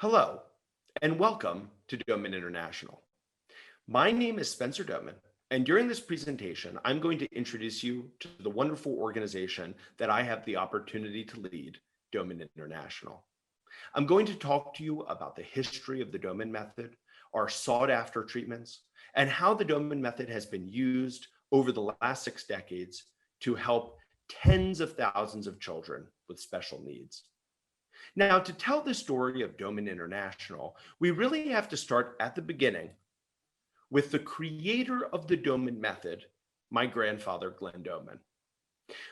Hello, and welcome to Doman International. My name is Spencer Doman, and during this presentation, I'm going to introduce you to the wonderful organization that I have the opportunity to lead, Doman International. I'm going to talk to you about the history of the Doman Method, our sought-after treatments, and how the Doman Method has been used over the last 6 decades to help tens of thousands of children with special needs. Now, to tell the story of Doman International, we really have to start at the beginning with the creator of the Doman Method, my grandfather, Glen Doman.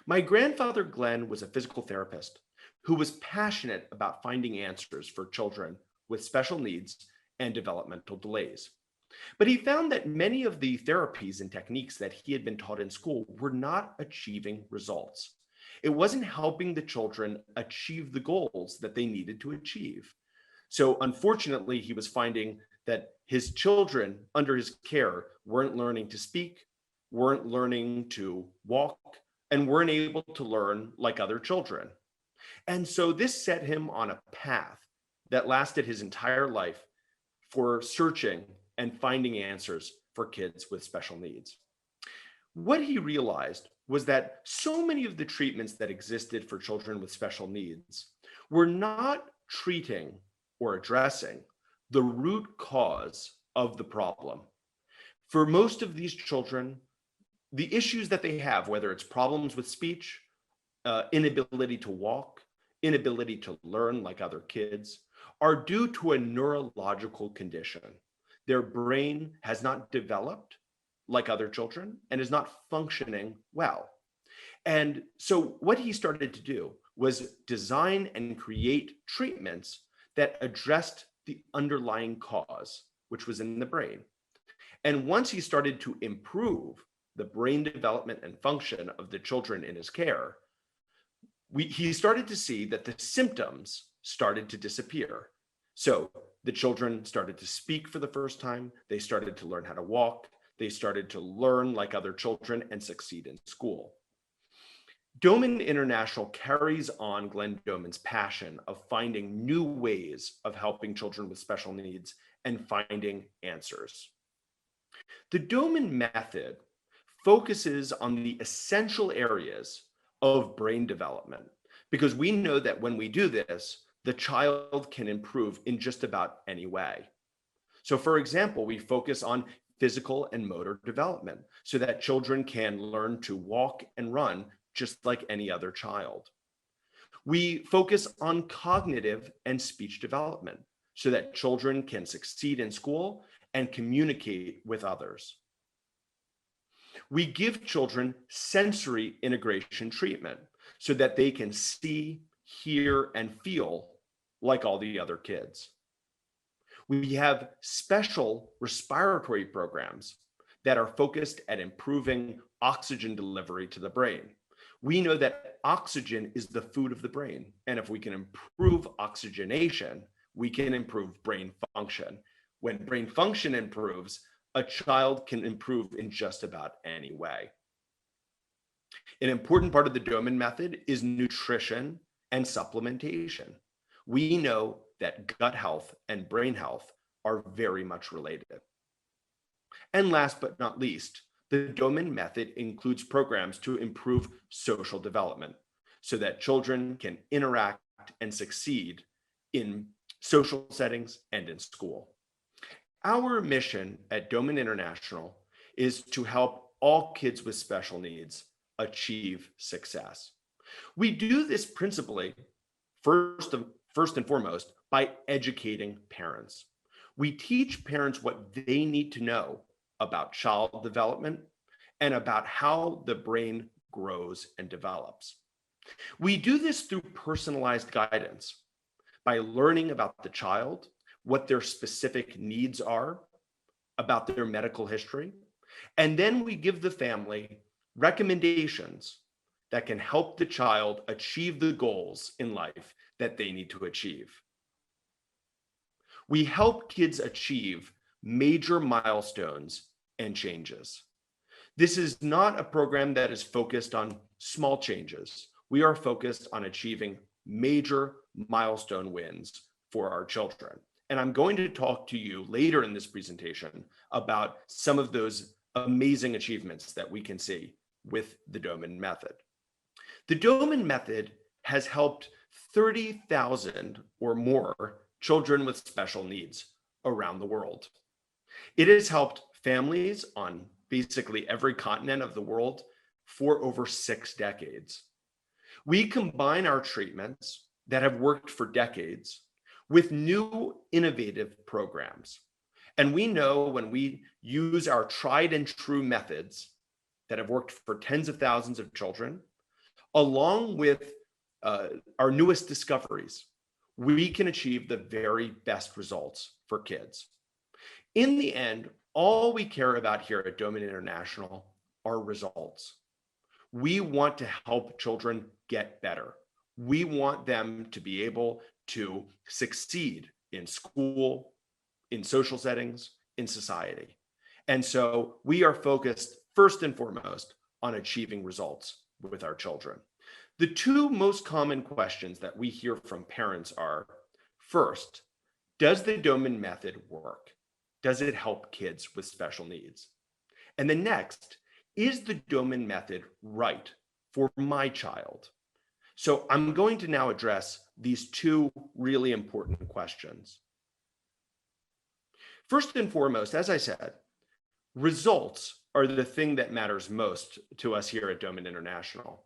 My grandfather, Glen, was a physical therapist who was passionate about finding answers for children with special needs and developmental delays. But he found that many of the therapies and techniques that he had been taught in school were not achieving results. It wasn't helping the children achieve the goals that they needed to achieve. So unfortunately, he was finding that his children under his care weren't learning to speak, weren't learning to walk, and weren't able to learn like other children. And so this set him on a path that lasted his entire life for searching and finding answers for kids with special needs. What he realized was that so many of the treatments that existed for children with special needs were not treating or addressing the root cause of the problem. For most of these children, the issues that they have, whether it's problems with speech, inability to walk, inability to learn like other kids, are due to a neurological condition. Their brain has not developed like other children and is not functioning well. And so what he started to do was design and create treatments that addressed the underlying cause, which was in the brain. And once he started to improve the brain development and function of the children in his care, he started to see that the symptoms started to disappear. So the children started to speak for the first time. They started to learn how to walk. They started to learn like other children and succeed in school. Doman International carries on Glen Doman's passion of finding new ways of helping children with special needs and finding answers. The Doman Method focuses on the essential areas of brain development because we know that when we do this, the child can improve in just about any way. So for example, we focus on physical and motor development so that children can learn to walk and run just like any other child. We focus on cognitive and speech development so that children can succeed in school and communicate with others. We give children sensory integration treatment so that they can see, hear, and feel like all the other kids. We have special respiratory programs that are focused at improving oxygen delivery to the brain. We know that oxygen is the food of the brain, and if we can improve oxygenation, we can improve brain function. When brain function improves, a child can improve in just about any way. An important part of the Doman Method is nutrition and supplementation. We know that gut health and brain health are very much related. And last but not least, the Doman Method includes programs to improve social development so that children can interact and succeed in social settings and in school. Our mission at Doman International is to help all kids with special needs achieve success. We do this principally, first and foremost, by educating parents. We teach parents what they need to know about child development and about how the brain grows and develops. We do this through personalized guidance by learning about the child, what their specific needs are, about their medical history, and then we give the family recommendations that can help the child achieve the goals in life that they need to achieve. We help kids achieve major milestones and changes. This is not a program that is focused on small changes. We are focused on achieving major milestone wins for our children. And I'm going to talk to you later in this presentation about some of those amazing achievements that we can see with the Doman Method. The Doman Method has helped 30,000 or more children with special needs around the world. It has helped families on basically every continent of the world for over 6 decades. We combine our treatments that have worked for decades with new innovative programs. And we know when we use our tried and true methods that have worked for tens of thousands of children, along with our newest discoveries, we can achieve the very best results for kids. In the end, all we care about here at Doman International are results. We want to help children get better. We want them to be able to succeed in school, in social settings, in society. And so we are focused first and foremost on achieving results with our children. The two most common questions that we hear from parents are, first, does the Doman Method work? Does it help kids with special needs? And the next, is the Doman Method right for my child? So I'm going to now address these two really important questions. First and foremost, as I said, results are the thing that matters most to us here at Doman International.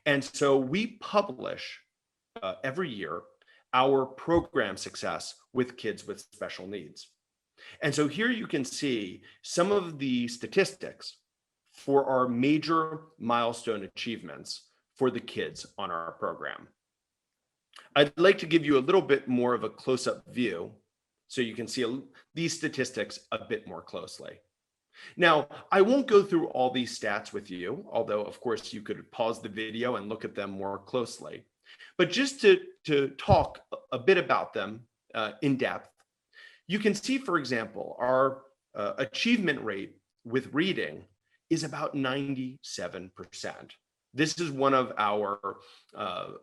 And so we publish every year our program success with kids with special needs. And so here you can see some of the statistics for our major milestone achievements for the kids on our program. I'd like to give you a little bit more of a close-up view so you can see these statistics a bit more closely. Now, I won't go through all these stats with you, although of course you could pause the video and look at them more closely. But just to talk a bit about them in depth, you can see, for example, our achievement rate with reading is about 97%. This is one of our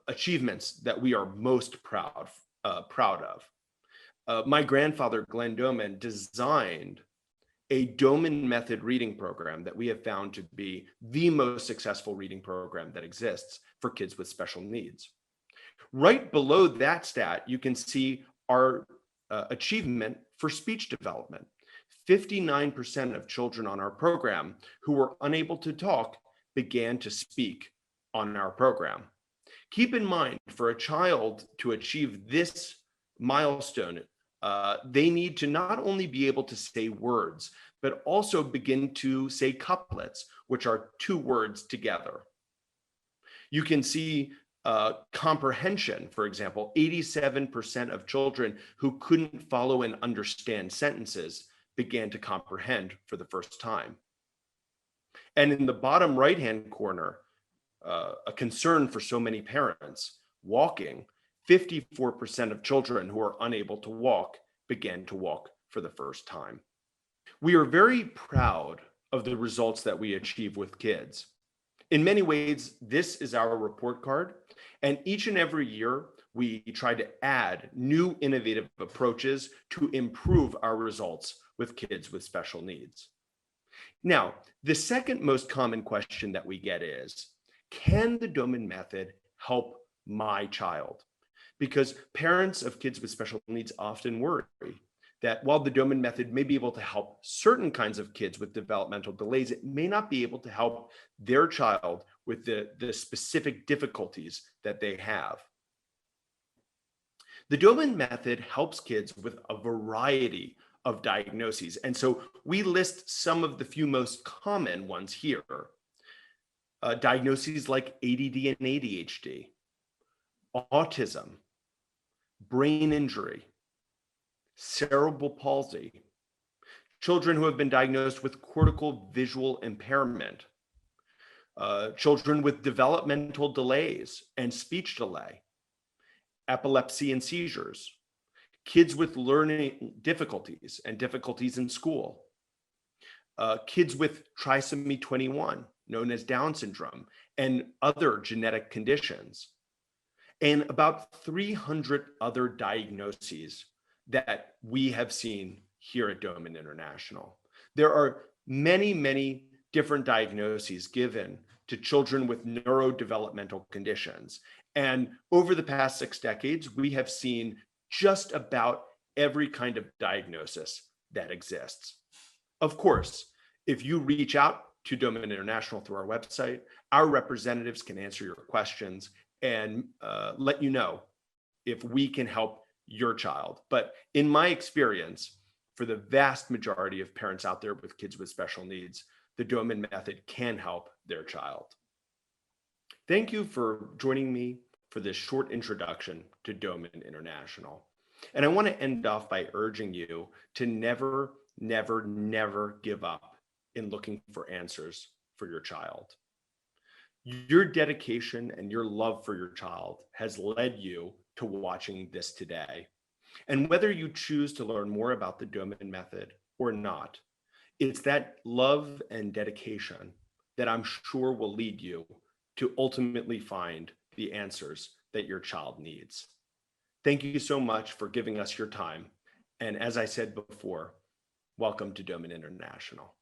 achievements that we are most proud of. My grandfather, Glen Doman, designed a Doman Method reading program that we have found to be the most successful reading program that exists for kids with special needs. Right below that stat, you can see our achievement for speech development. 59% of children on our program who were unable to talk began to speak on our program. Keep in mind, for a child to achieve this milestone, they need to not only be able to say words, but also begin to say couplets, which are two words together. You can see comprehension, for example, 87% of children who couldn't follow and understand sentences began to comprehend for the first time. And in the bottom right-hand corner, a concern for so many parents, walking, 54% of children who are unable to walk began to walk for the first time. We are very proud of the results that we achieve with kids. In many ways, this is our report card, and each and every year, we try to add new innovative approaches to improve our results with kids with special needs. Now, the second most common question that we get is, can the Doman Method help my child? Because parents of kids with special needs often worry that while the Doman Method may be able to help certain kinds of kids with developmental delays, it may not be able to help their child with the specific difficulties that they have. The Doman Method helps kids with a variety of diagnoses. And so we list some of the few most common ones here. Diagnoses like ADD and ADHD, autism, brain injury, cerebral palsy, children who have been diagnosed with cortical visual impairment, children with developmental delays and speech delay, epilepsy and seizures, kids with learning difficulties and difficulties in school, kids with trisomy 21, known as Down syndrome, and other genetic conditions, and about 300 other diagnoses that we have seen here at Doman International. There are many, many different diagnoses given to children with neurodevelopmental conditions. And over the past 6 decades, we have seen just about every kind of diagnosis that exists. Of course, if you reach out to Doman International through our website, our representatives can answer your questions and let you know if we can help your child. But in my experience, for the vast majority of parents out there with kids with special needs, the Doman method can help their child. Thank you for joining me for this short introduction to Doman International. And I want to end off by urging you to never, never, never give up in looking for answers for your child. Your dedication and your love for your child has led you to watching this today. And whether you choose to learn more about the Doman method or not, it's that love and dedication that I'm sure will lead you to ultimately find the answers that your child needs. Thank you so much for giving us your time. And as I said before, welcome to Doman International.